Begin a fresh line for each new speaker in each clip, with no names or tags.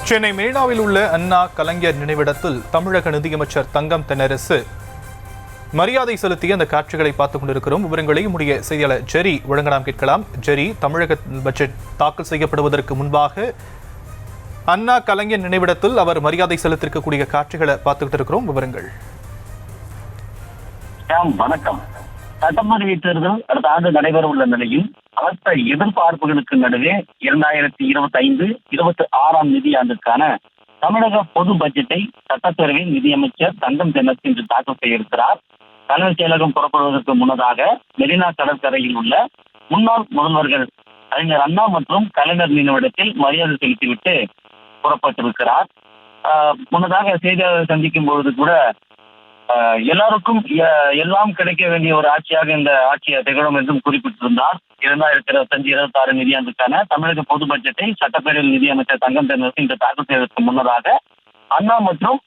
சென்னை மெரினாவில் உள்ள அண்ணா கலைஞர் நினைவிடத்தில் தமிழக நிதியமைச்சர் தங்கம் தென்னரசு மரியாதை செலுத்திய அந்த காட்சிகளை பார்த்துக் கொண்டிருக்கிறோம். விவரங்களை நம்முடைய செய்தியாளர் ஜெரி வழங்கலாம் கேட்கலாம். ஜெரி, தமிழக பட்ஜெட் தாக்கல் செய்யப்படுவதற்கு முன்பாக அண்ணா கலைஞர் நினைவிடத்தில் அவர் மரியாதை செலுத்திருக்கக்கூடிய காட்சிகளை பார்த்துக்கிட்டு இருக்கிறோம். விவரங்கள்.
வணக்கம். சட்டப்பேரவை தேர்தல் அடுத்த ஆண்டு நடைபெற உள்ள நிலையில் பலத்த எதிர்பார்ப்புகளுக்கு நடுவே 2025-26 நிதியாண்டுக்கான தமிழக பொது பட்ஜெட்டை சட்டப்பேரவையில் நிதியமைச்சர் தங்கம் தென்னரசு இன்று தாக்கல் செய்ய இருக்கிறார். தலைமைச் செயலகம் புறப்படுவதற்கு முன்னதாக மெரினா கடற்கரையில் உள்ள முன்னாள் முதல்வர்கள் அறிஞர் அண்ணா மற்றும் கலைஞர் நினைவிடத்தில் மரியாதை செலுத்திவிட்டு புறப்பட்டிருக்கிறார். முன்னதாக செய்தியாளர்கள் சந்திக்கும் பொழுது கூட எல்லாருக்கும் எல்லாம் கிடைக்க வேண்டிய ஒரு ஆட்சியாக இந்த ஆட்சியை திகழும் என்றும் குறிப்பிட்டிருந்தார். 2025-26 நிதியாண்டுக்கான தமிழக பொது பட்ஜெட்டை சட்டப்பேரவையில் நிதியமைச்சர் தங்கம் தென்னரசு இன்று தாக்கல் செய்வதற்கு முன்னதாக அண்ணா மற்றும்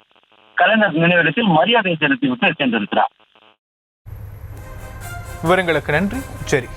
கலைஞர் நினைவிடத்தில் மரியாதை செலுத்திவிட்டு சென்றிருக்கிறார்.
விவரங்களுக்கு நன்றி. சரி.